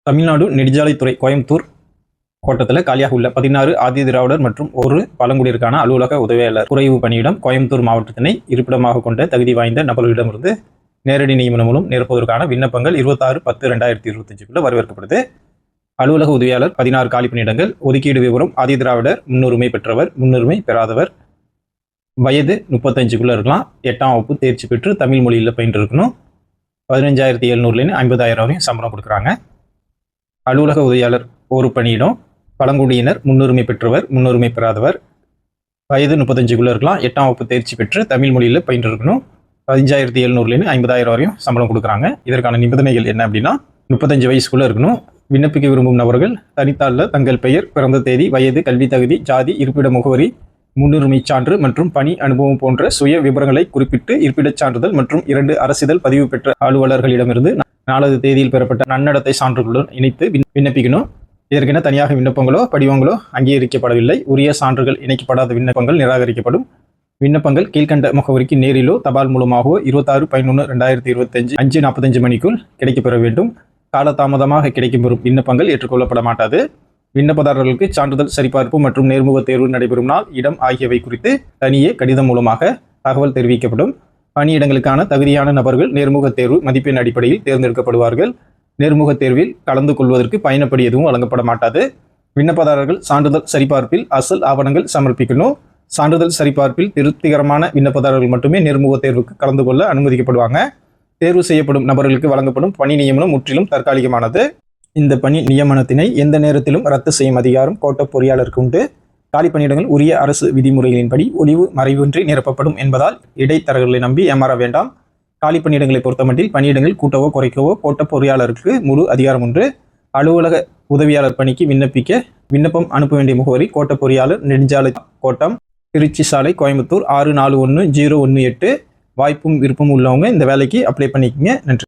தமிழ்நாடு நெடுஞ்சாலைத்துறை கோயம்புத்தூர் கோட்டத்தில் காலியாக உள்ள 16 ஆதி திராவிடர் மற்றும் ஒரு பழங்குடியிற்கான அலுவலக உதவியாளர் குறைவு பணியிடம் கோயம்புத்தூர் மாவட்டத்தினை இருப்பிடமாக கொண்ட தகுதி வாய்ந்த நபர்களிடமிருந்து நேரடி நியமனம் மூலம் நிரப்புவதற்கான விண்ணப்பங்கள் 26/10/2025 வரவேற்கப்படுது. அலுவலக உதவியாளர் 16 காலி பணியிடங்கள். ஒதுக்கீடு விவரம்: ஆதி திராவிடர், முன்னுரிமை பெற்றவர், முன்னுரிமை பெறாதவர், வயது 35 இருக்கலாம், 8ஆம் வகுப்பு தேர்ச்சி பெற்று தமிழ் மொழியில் பயின்று இருக்கணும். 15,700 50,000 வரையும் சம்பளம் கொடுக்குறாங்க. அலுவலக உதவியாளர் ஒரு பணியிடம். பழங்குடியினர், முன்னுரிமை பெற்றவர், முன்னுரிமை பெறாதவர், வயது 35 இருக்கலாம், 8ஆம் வகுப்பு தேர்ச்சி பெற்று தமிழ் மொழியில் பயின்று இருக்கணும். 15,700 50,000 வரையும் சம்பளம் கொடுக்குறாங்க. இதற்கான நிபந்தனைகள் என்ன அப்படின்னா, 35 வயசுக்குள்ள இருக்கணும். விண்ணப்பிக்க விரும்பும் நபர்கள் தனித்தாளில் தங்கள் பெயர், பிறந்த தேதி, வயது, கல்வி தகுதி, ஜாதி, இருப்பிட முகவரி, முன்னுரிமை சான்று மற்றும் பணி அனுபவம் போன்ற சுய விவரங்களை குறிப்பிட்டு இருப்பிடச் சான்றிதழ் மற்றும் 2 அரசிதழ் பதிவு பெற்ற அலுவலர்களிடமிருந்து 4வது தேதியில் பெறப்பட்ட நன்னடத்தை சான்றுகளுடன் இணைத்து விண்ணப்பிக்கணும். இதற்கென தனியாக விண்ணப்பங்களோ படிவங்களோ அங்கீகரிக்கப்படவில்லை. உரிய சான்றுகள் இணைக்கப்படாத விண்ணப்பங்கள் நிராகரிக்கப்படும். விண்ணப்பங்கள் கீழ்கண்ட முகவரிக்கு நேரிலோ தபால் மூலமாகவோ 26/11/2025 5:45 மணிக்குள் கிடைக்கப்பெற வேண்டும். காலதாமதமாக கிடைக்கப்பெறும் விண்ணப்பங்கள் ஏற்றுக்கொள்ளப்பட மாட்டாது. விண்ணப்பதாரர்களுக்கு சான்றிதழ் சரிபார்ப்பு மற்றும் நேர்முக தேர்வு நடைபெறும் நாள், இடம் ஆகியவை குறித்து தனியே கடிதம் மூலமாக தகவல் தெரிவிக்கப்படும். பணியிடங்களுக்கான தகுதியான நபர்கள் நேர்முக தேர்வு மதிப்பெண் அடிப்படையில் தேர்ந்தெடுக்கப்படுவார்கள். நேர்முக தேர்வில் கலந்து கொள்வதற்கு பயணப்படி எதுவும் வழங்கப்பட மாட்டாது. விண்ணப்பதாரர்கள் சான்றிதழ் சரிபார்ப்பில் அசல் ஆவணங்கள் சமர்ப்பிக்கணும். சான்றிதழ் சரிபார்ப்பில் திருப்திகரமான விண்ணப்பதாரர்கள் மட்டுமே நேர்முக தேர்வுக்கு கலந்து கொள்ள அனுமதிக்கப்படுவாங்க. தேர்வு செய்யப்படும் நபர்களுக்கு வழங்கப்படும் பணி நியமனம் முற்றிலும் தற்காலிகமானது. இந்த பணி நியமனத்தினை எந்த நேரத்திலும் ரத்து செய்யும் அதிகாரம் கோட்ட பொறியாளருக்கு உண்டு. காலி பணியிடங்கள் உரிய அரசு விதிமுறைகளின்படி ஒளிவு மறைவின்றி நிரப்பப்படும் என்பதால் இடைத்தரகர்களை நம்பி ஏமாற வேண்டாம். காலி பணியிடங்களை பொறுத்தமட்டில் பணியிடங்கள் கூட்டவோ குறைக்கவோ கோட்ட பொறியாளருக்கு முழு அதிகாரம் உண்டு. அலுவலக உதவியாளர் பணிக்கு விண்ணப்பிக்க விண்ணப்பம் அனுப்ப வேண்டிய முகவரி: கோட்ட பொறியாளர், நெடுஞ்சாலை கோட்டம், திருச்சி சாலை, கோயம்புத்தூர் 641018. வாய்ப்பும் விருப்பமும் உள்ளவங்க இந்த வேலைக்கு அப்ளை பண்ணிக்கங்க. நன்றி.